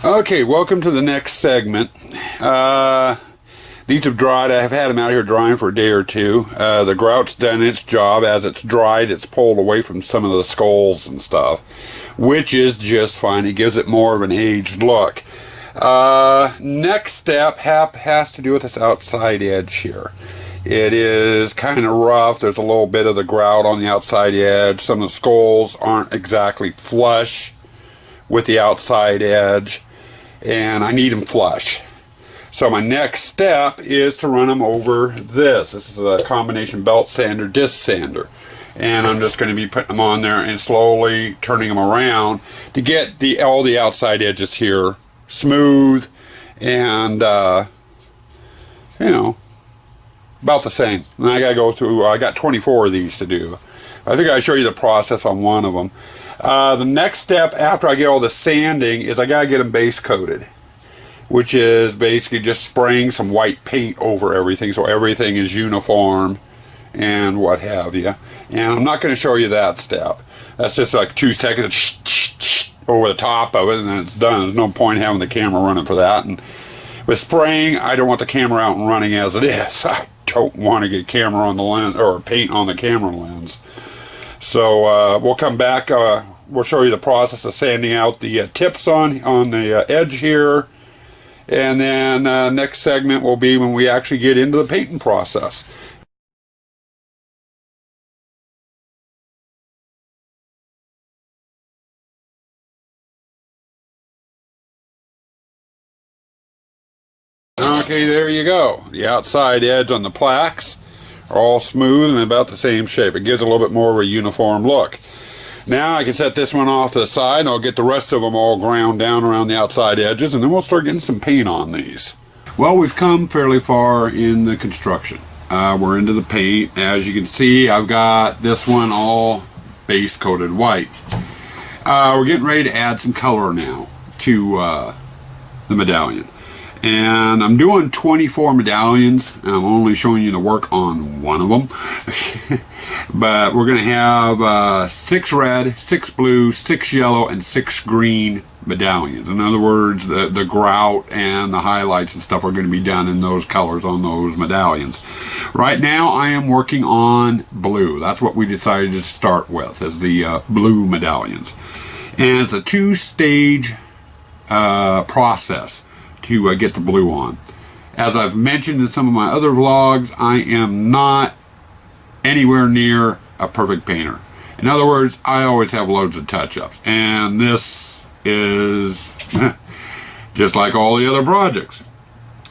Okay, welcome to the next segment. These have dried. I've had them out here drying for a day or two. The grout's done its job. As it's dried, it's pulled away from some of the skulls and stuff, which is just fine. It gives it more of an aged look. Next step has to do with this outside edge here. It is kind of rough. There's a little bit of the grout on the outside edge. Some of the skulls aren't exactly flush with the outside edge, and I need them flush. So my next step is to run them over this. This is a combination belt sander, disc sander. And I'm just going to be putting them on there and slowly turning them around to get all the outside edges here smooth and, you know, about the same. And I got to go through, I got 24 of these to do. I think I show you the process on one of them. The next step after I get all the sanding is I got to get them base coated, which is basically just spraying some white paint over everything so everything is uniform and what have you. And I'm not going to show you that step. That's just like 2 seconds over the top of it and then it's done. There's no point having the camera running for that. And with spraying, I don't want the camera out and running as it is. I don't want to get camera on the lens or paint on the camera lens. So we'll come back. We'll show you the process of sanding out the tips on the edge here. And then next segment will be when we actually get into the painting process. Okay, there you go. The outside edge on the plaques are all smooth and about the same shape. It gives a little bit more of a uniform look. Now I can set this one off to the side and I'll get the rest of them all ground down around the outside edges and then we'll start getting some paint on these. Well, we've come fairly far in the construction. We're into the paint. As you can see, I've got this one all base coated white. We're getting ready to add some color now to the medallion. And I'm doing 24 medallions, and I'm only showing you the work on one of them. But we're going to have 6 red, 6 blue, 6 yellow, and 6 green medallions. In other words, the grout and the highlights and stuff are going to be done in those colors on those medallions. Right now, I am working on blue. That's what we decided to start with, is the blue medallions. And it's a 2-stage process to get the blue on. As I've mentioned in some of my other vlogs, I am not anywhere near a perfect painter. In other words, I always have loads of touch-ups, and this is just like all the other projects.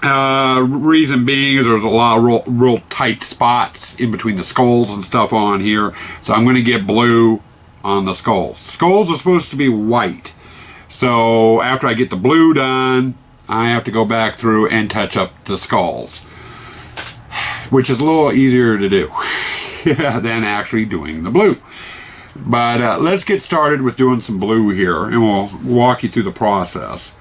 Reason being is there's a lot of real tight spots in between the skulls and stuff on here, so I'm going to get blue on the skulls. Skulls are supposed to be white, so after I get the blue done, I have to go back through and touch up the skulls, which is a little easier to do than actually doing the blue. But let's get started with doing some blue here, and we'll walk you through the process.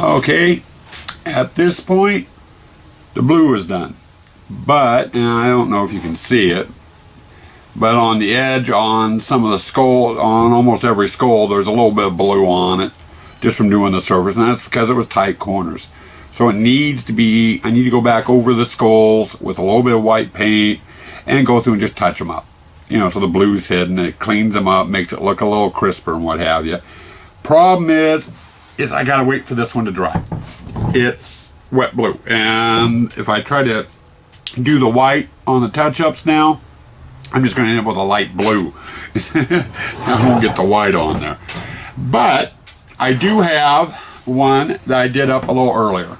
Okay, at this point, the blue is done. But, and I don't know if you can see it, but on the edge, on some of the skull, on almost every skull, there's a little bit of blue on it, just from doing the surface, and that's because it was tight corners. So it needs to be, I need to go back over the skulls with a little bit of white paint and go through and just touch them up. You know, so the blue's hidden, it cleans them up, makes it look a little crisper and what have you. Problem is I gotta wait for this one to dry. It's wet blue, and if I try to do the white on the touch-ups now, I'm just going to end up with a light blue. I won't get the white on there. But I do have one that I did up a little earlier.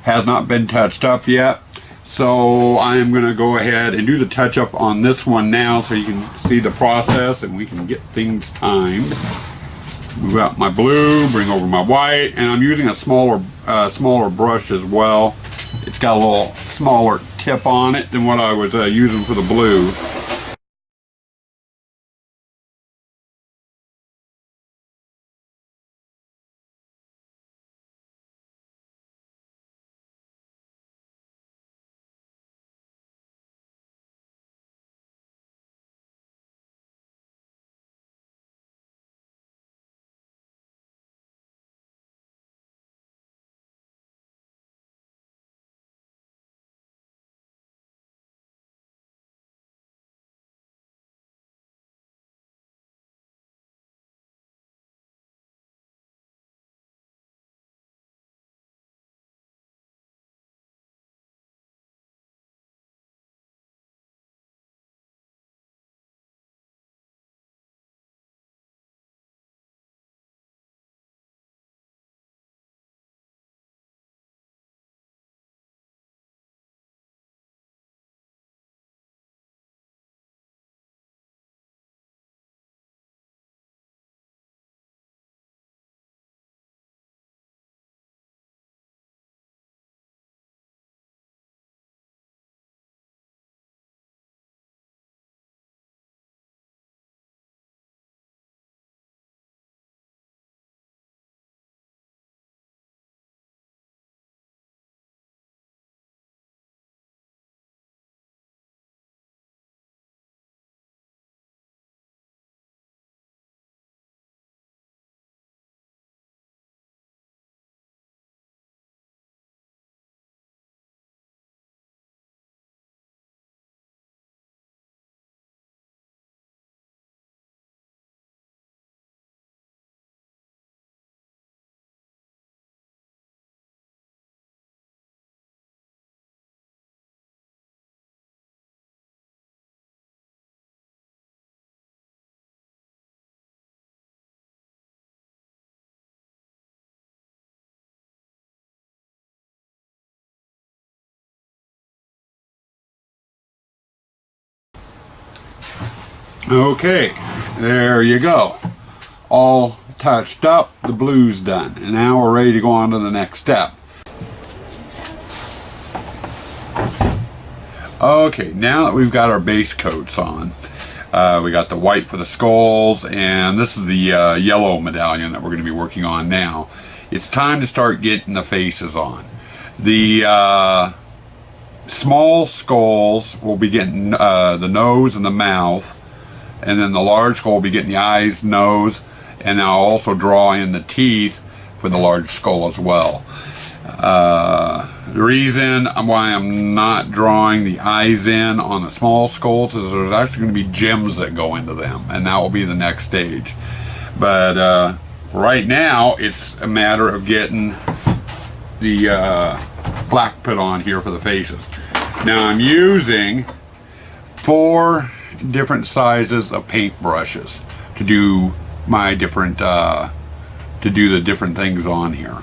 Has not been touched up yet. So I'm going to go ahead and do the touch-up on this one now so you can see the process and we can get things timed. Move out my blue, bring over my white, and I'm using a smaller brush as well. It's got a little smaller tip on it than what I was using for the blue. Okay, there you go. All touched up, the blue's done. And now we're ready to go on to the next step. Okay, now that we've got our base coats on, we got the white for the skulls, and this is the yellow medallion that we're going to be working on now. It's time to start getting the faces on. The small skulls will be getting the nose and the mouth, and then the large skull will be getting the eyes, nose, and I'll also draw in the teeth for the large skull as well. The reason why I'm not drawing the eyes in on the small skulls is there's actually going to be gems that go into them, and that will be the next stage. But for right now, it's a matter of getting the black put on here for the faces. Now I'm using 4 different sizes of paint brushes to do my different to do the different things on here.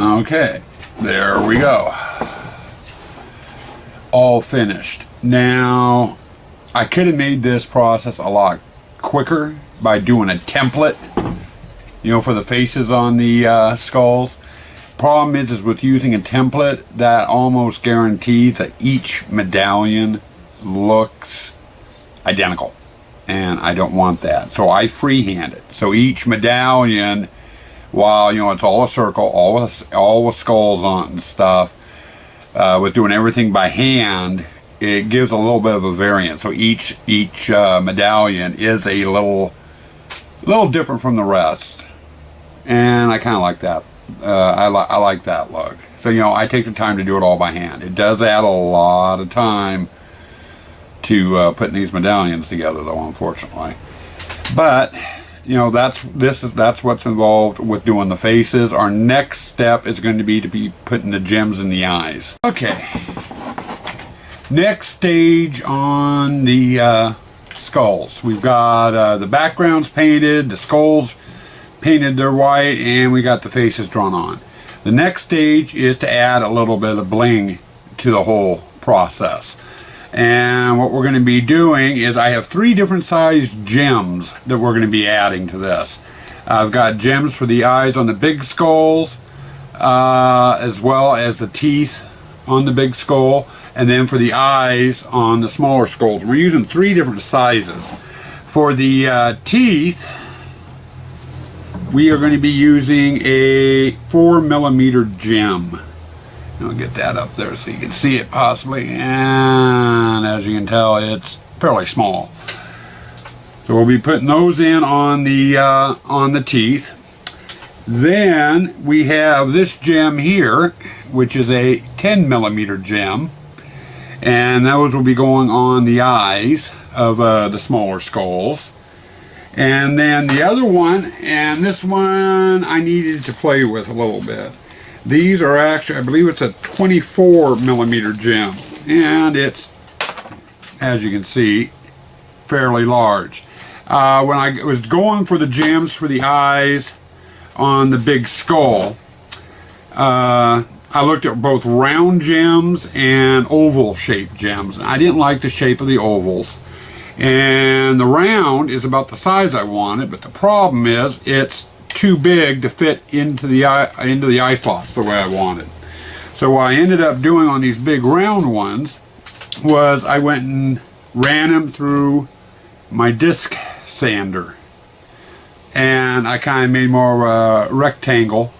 Okay, there we go. All finished. Now, I could have made this process a lot quicker by doing a template, you know, for the faces on the skulls. Problem is with using a template, that almost guarantees that each medallion looks identical, and I don't want that. So I freehand it. So each medallion, while, you know, it's all a circle, all with skulls on it and stuff, with doing everything by hand, it gives a little bit of a variance. So each medallion is a little different from the rest, and I kind of like that. I like that look. So, you know, I take the time to do it all by hand. It does add a lot of time to putting these medallions together, though, unfortunately. But, you know, that's what's involved with doing the faces. Our next step is going to be putting the gems in the eyes. Okay. Next stage on the skulls. We've got the backgrounds painted, the skulls painted their white, and we got the faces drawn on. The next stage is to add a little bit of bling to the whole process. And what we're going to be doing is, I have 3 different sized gems that we're going to be adding to this. I've got gems for the eyes on the big skulls, as well as the teeth on the big skull, and then for the eyes on the smaller skulls. We're using 3 different sizes. For the teeth, we are going to be using a 4mm gem. I'll get that up there so you can see it possibly, and as you can tell, it's fairly small. So we'll be putting those in on the teeth. Then we have this gem here, which is a 10mm gem, and those will be going on the eyes of the smaller skulls. And then the other one, and this one I needed to play with a little bit. These are actually, I believe it's a 24mm gem, and it's, as you can see, fairly large. When I was going for the gems for the eyes on the big skull, I looked at both round gems and oval shaped gems. I didn't like the shape of the ovals. And the round is about the size I wanted, but the problem is it's too big to fit into the eye slots the way I wanted. So what I ended up doing on these big round ones was I went and ran them through my disc sander, and I kind of made more of a rectangle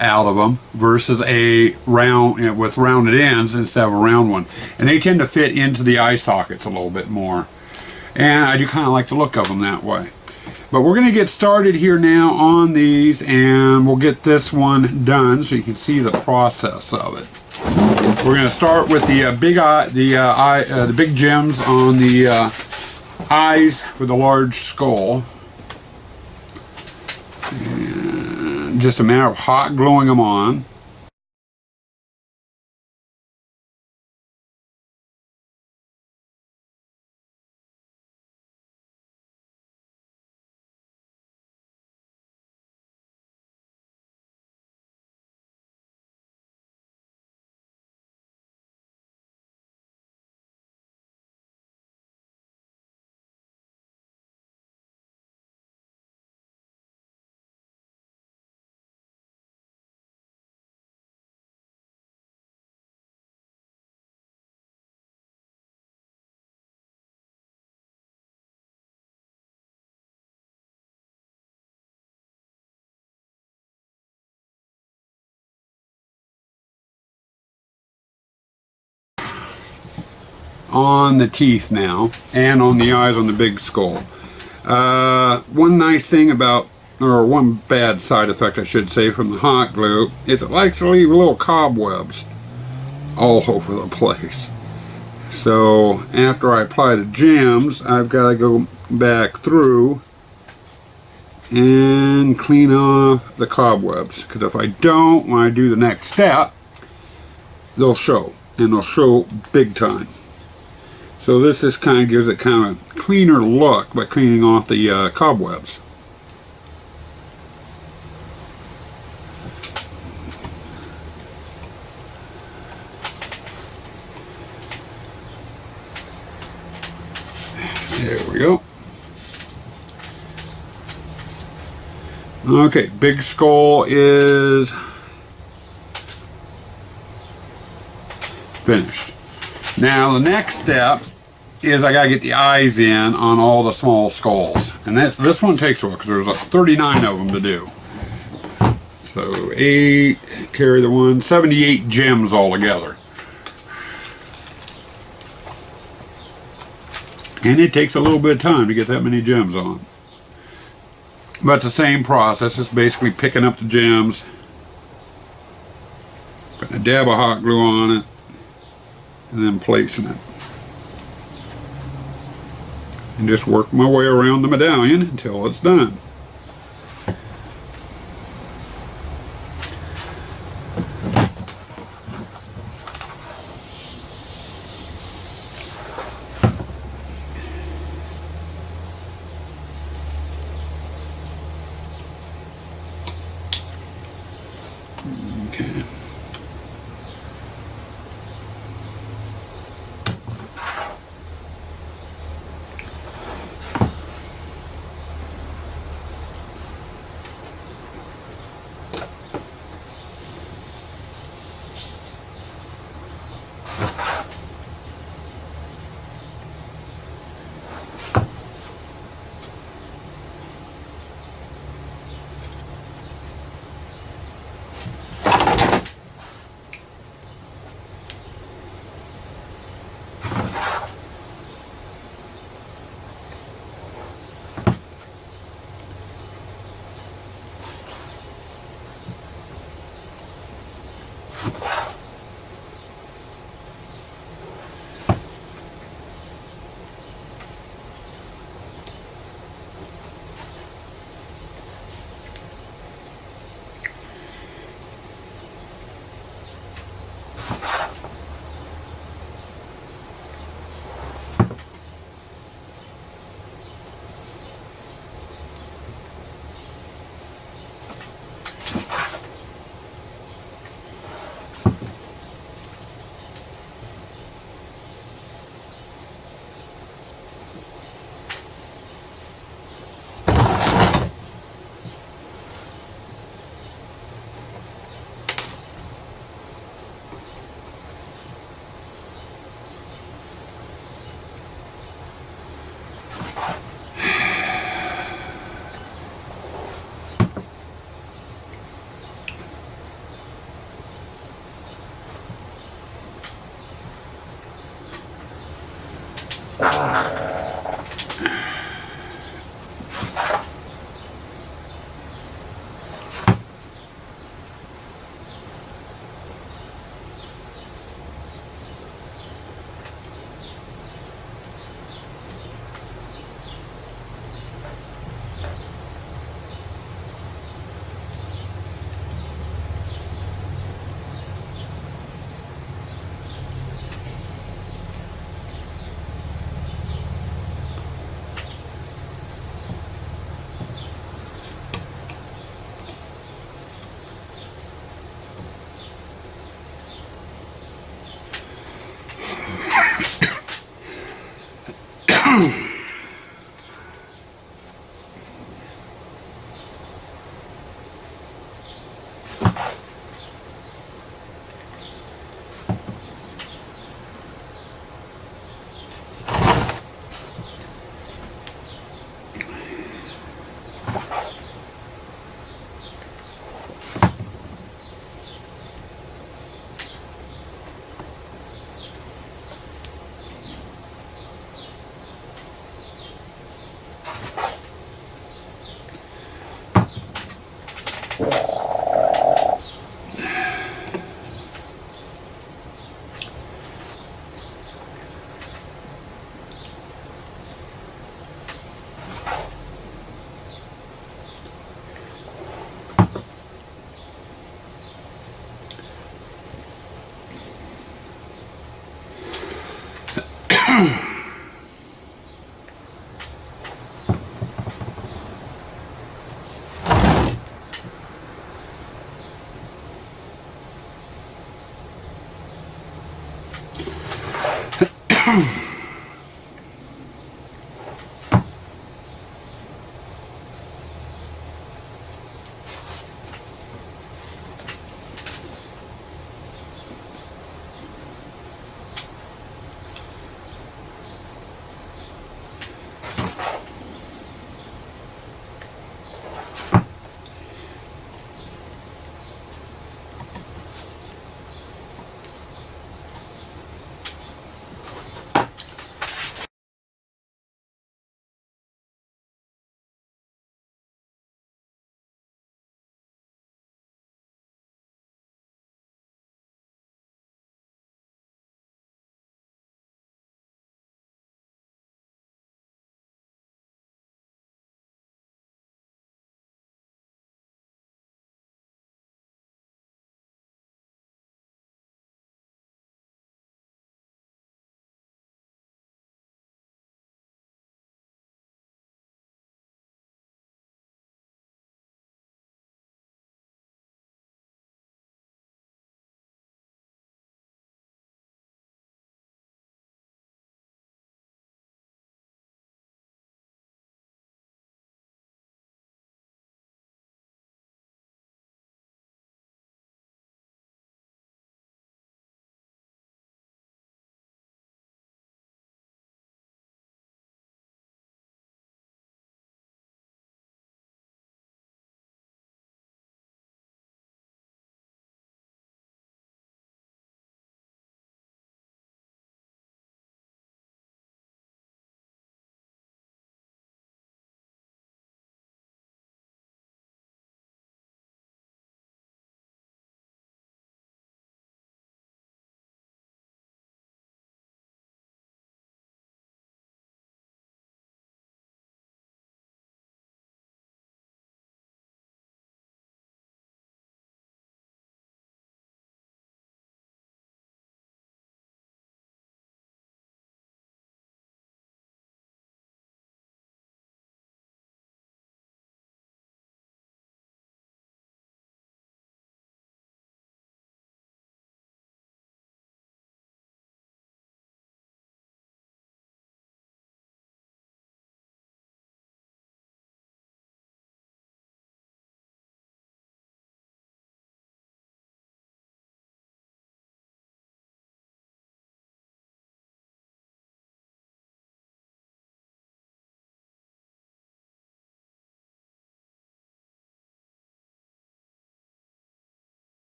out of them versus a round, you know, with rounded ends instead of a round one, and they tend to fit into the eye sockets a little bit more, and I do kind of like the look of them that way. But we're going to get started here now on these, and we'll get this one done so you can see the process of it. We're going to start with the the big gems on the eyes for the large skull. And just a matter of hot gluing them on. On the teeth now, and on the eyes on the big skull. One nice thing about, or one bad side effect I should say, from the hot glue is it likes to leave little cobwebs all over the place. So after I apply the gems, I've got to go back through and clean off the cobwebs, because if I don't, when I do the next step, they'll show, and they'll show big time. So this just kind of gives it kind of a cleaner look by cleaning off the cobwebs. There we go. Okay, big skull is finished. Now the next step is I gotta get the eyes in on all the small skulls, and this one takes a while because there's 39 of them to do. So 8, carry the 1, 78 gems altogether. And it takes a little bit of time to get that many gems on. But it's the same process. It's basically picking up the gems, putting a dab of hot glue on it, and then placing it. And just work my way around the medallion until it's done. Okay.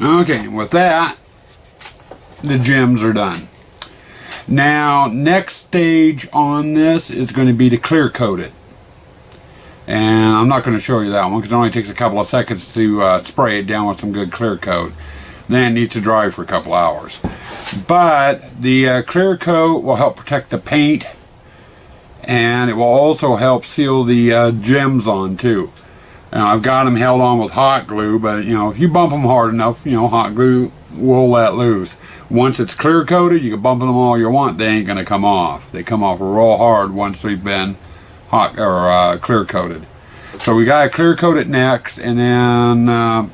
Okay, with that, the gems are done. Now, next stage on this is going to be to clear coat it. And I'm not going to show you that one because it only takes a couple of seconds to spray it down with some good clear coat. Then it needs to dry for a couple hours. But the clear coat will help protect the paint, and it will also help seal the gems on too. Now, I've got them held on with hot glue, but you know, if you bump them hard enough, you know, hot glue will let loose. Once it's clear coated, you can bump them all you want, they ain't going to come off. They come off real hard once they've been hot or clear coated. So we got to clear coat it next, and then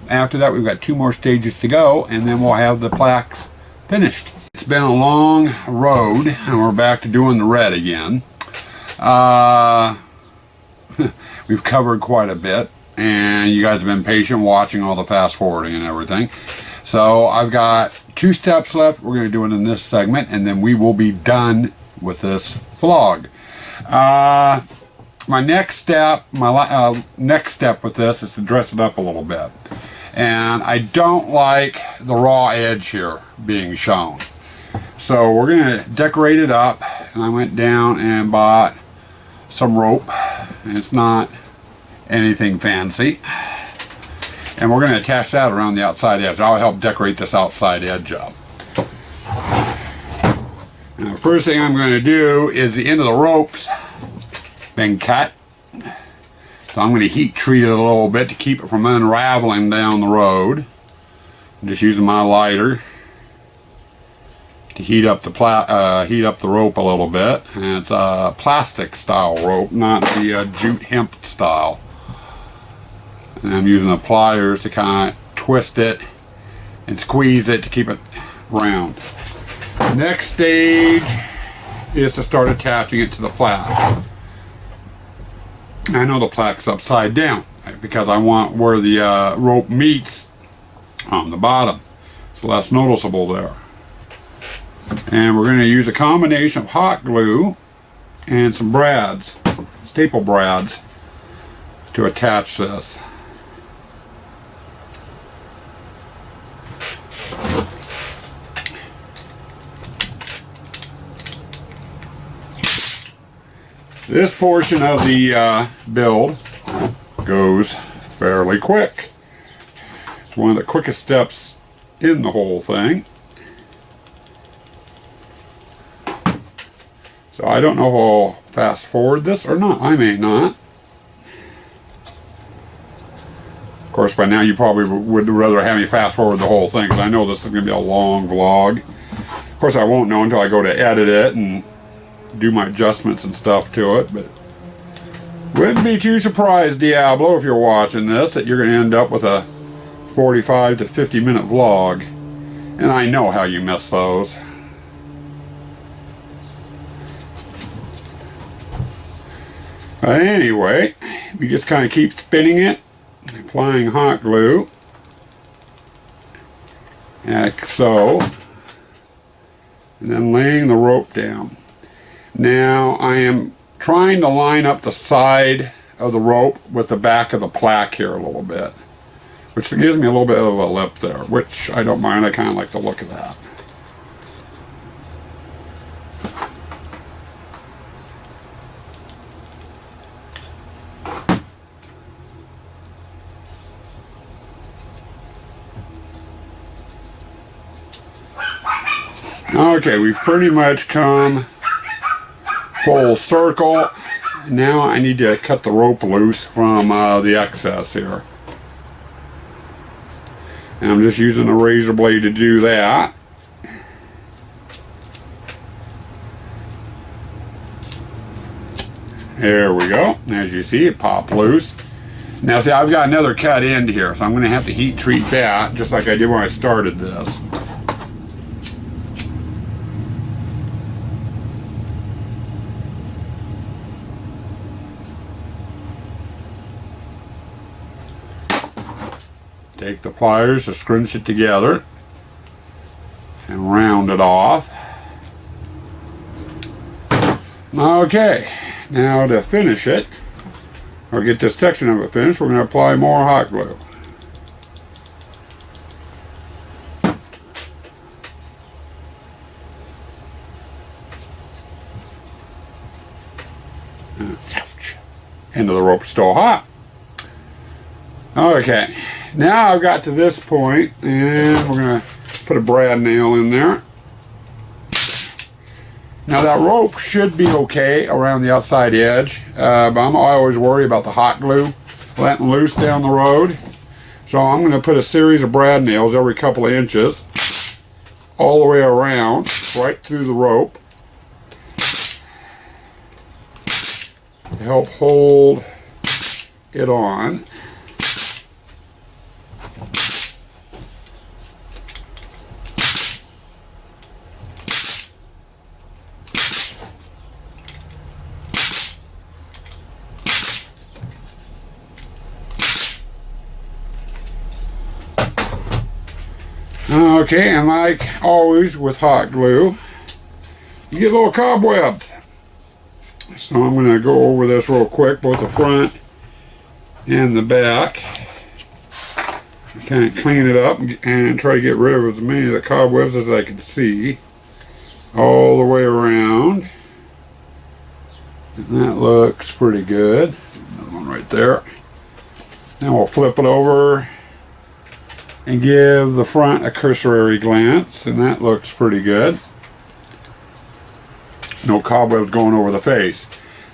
after that we've got 2 more stages to go, and then we'll have the plaques finished. It's been a long road, and we're back to doing the red again. We've covered quite a bit, and you guys have been patient watching all the fast forwarding and everything. So I've got 2 steps left. We're going to do it in this segment, and then we will be done with this vlog. My next step with this is to dress it up a little bit. And I don't like the raw edge here being shown. So we're going to decorate it up. And I went down and bought some rope. And it's not anything fancy. And we're going to attach that around the outside edge. I'll help decorate this outside edge up. And the first thing I'm going to do is the end of the ropes been cut. So I'm going to heat treat it a little bit to keep it from unraveling down the road. I'm just using my lighter to heat up the rope a little bit. And it's a plastic style rope, not the jute hemp style. And I'm using the pliers to kind of twist it and squeeze it to keep it round. The next stage is to start attaching it to the plaque. I know the plaque's upside down because I want where the rope meets on the bottom. It's less noticeable there. And we're going to use a combination of hot glue and some brads, staple brads, to attach this. This portion of the build goes fairly quick. It's one of the quickest steps in the whole thing. So I don't know if I'll fast forward this or not. I may not. Of course, by now you probably would rather have me fast forward the whole thing, because I know this is going to be a long vlog. Of course, I won't know until I go to edit it and do my adjustments and stuff to it, but wouldn't be too surprised, Diablo, if you're watching this, that you're going to end up with a 45 to 50 minute vlog. And I know how you miss those. But anyway, we just kind of keep spinning it, applying hot glue, like so, and then laying the rope down. Now I am trying to line up the side of the rope with the back of the plaque here a little bit, which gives me a little bit of a lip there, which I don't mind. I kind of like the look of that. Okay, we've pretty much come full circle. Now I need to cut the rope loose from the excess here. And I'm just using a razor blade to do that. There we go. As you see, it popped loose. Now see, I've got another cut end here, so I'm going to have to heat treat that, just like I did when I started this. Take the pliers to scrunch it together and round it off. Okay, now to finish it, I'll get this section of it finished, we're going to apply more hot glue. Ouch. End of the rope's still hot. Okay, now I've got to this point, and we're going to put a brad nail in there. Now that rope should be okay around the outside edge, but I always worry about the hot glue letting loose down the road. So I'm going to put a series of brad nails every couple of inches all the way around, right through the rope, to help hold it on. Okay, and like always with hot glue, you get little cobwebs. So I'm going to go over this real quick, both the front and the back. Kind of clean it up and try to get rid of as many of the cobwebs as I can see all the way around. And that looks pretty good. Another one right there. Now we'll flip it over and give the front a cursory glance, and that looks pretty good. No cobwebs going over the face.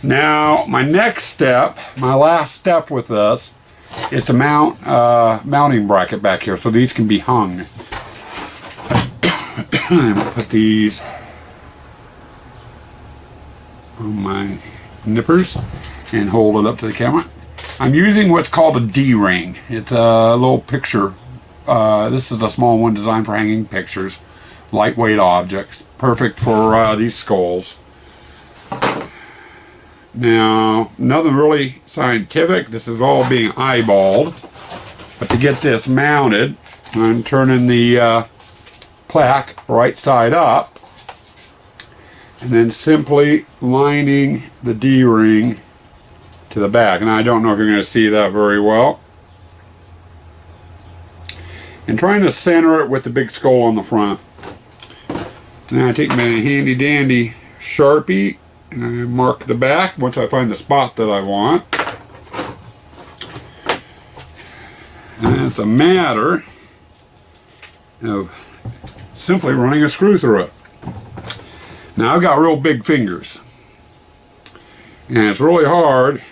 Now my next step, my last step with this, is to mount a mounting bracket back here so these can be hung. I'm going to put these on my nippers and hold it up to the camera. I'm using what's called a D-ring. It's a little picture. This is a small one designed for hanging pictures, lightweight objects, perfect for these skulls. Now, nothing really scientific. This is all being eyeballed. But to get this mounted, I'm turning the plaque right side up, and then simply lining the D-ring to the back. And I don't know if you're going to see that very well. And trying to center it with the big skull on the front. Now I take my handy dandy Sharpie and I mark the back once I find the spot that I want. And it's a matter of simply running a screw through it. Now I've got real big fingers, and it's really hard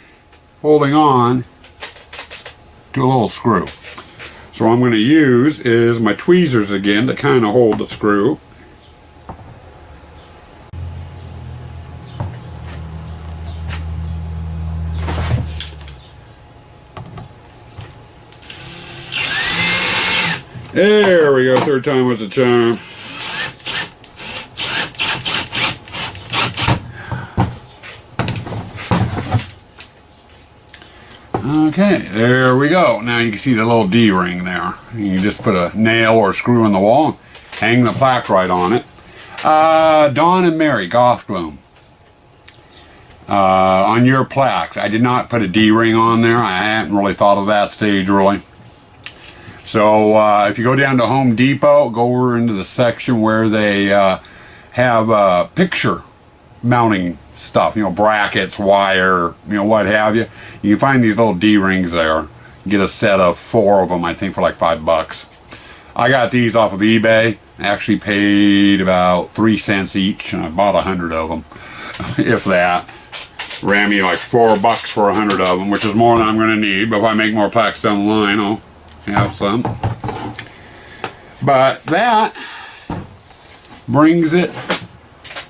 holding on to a little screw. So what I'm going to use is my tweezers again to kind of hold the screw. There we go, third time was a charm. Okay, there we go. Now you can see the little D-ring there. You can just put a nail or a screw in the wall and hang the plaque right on it. Dawn and Mary, Goth Gloom. On your plaques, I did not put a D-ring on there. I hadn't really thought of that stage really. So if you go down to Home Depot, go over into the section where they have picture mounting stuff, you know, brackets, wire, you know, what have you. You can find these little D-rings there. Get a set of 4 of them, I think, for like $5. I got these off of eBay. I actually paid about 3 cents each, and I bought 100 of them, if that. Ran me like $4 for 100 of them, which is more than I'm going to need. But if I make more plaques down the line, I'll have some. But that brings it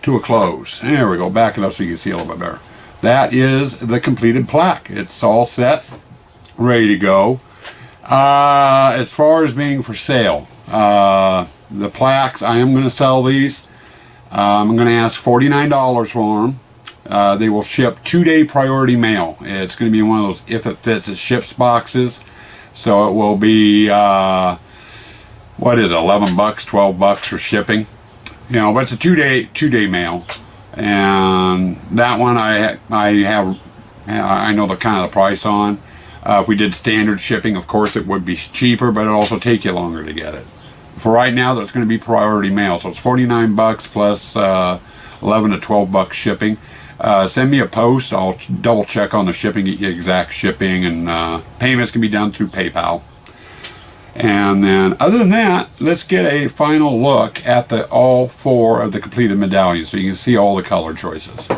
to a close. There we go. Back it up so you can see a little bit better. That is the completed plaque. It's all set, ready to go. As far as being for sale, the plaques, I am going to sell these. I'm going to ask $49 for them. They will ship 2-day priority mail. It's going to be one of those if it fits it ships boxes. So it will be what is it, $11, $12 for shipping. You know, but it's a two day mail, and that one I have I know the kind of the price on. If we did standard shipping, of course it would be cheaper, but it'll also take you longer to get it. For right now, that's going to be priority mail, so it's 49 bucks plus 11 to 12 bucks shipping. Send me a post. I'll double check on the shipping, get you exact shipping, and payments can be done through PayPal. And then, other than that, let's get a final look at all 4 of the completed medallions so you can see all the color choices.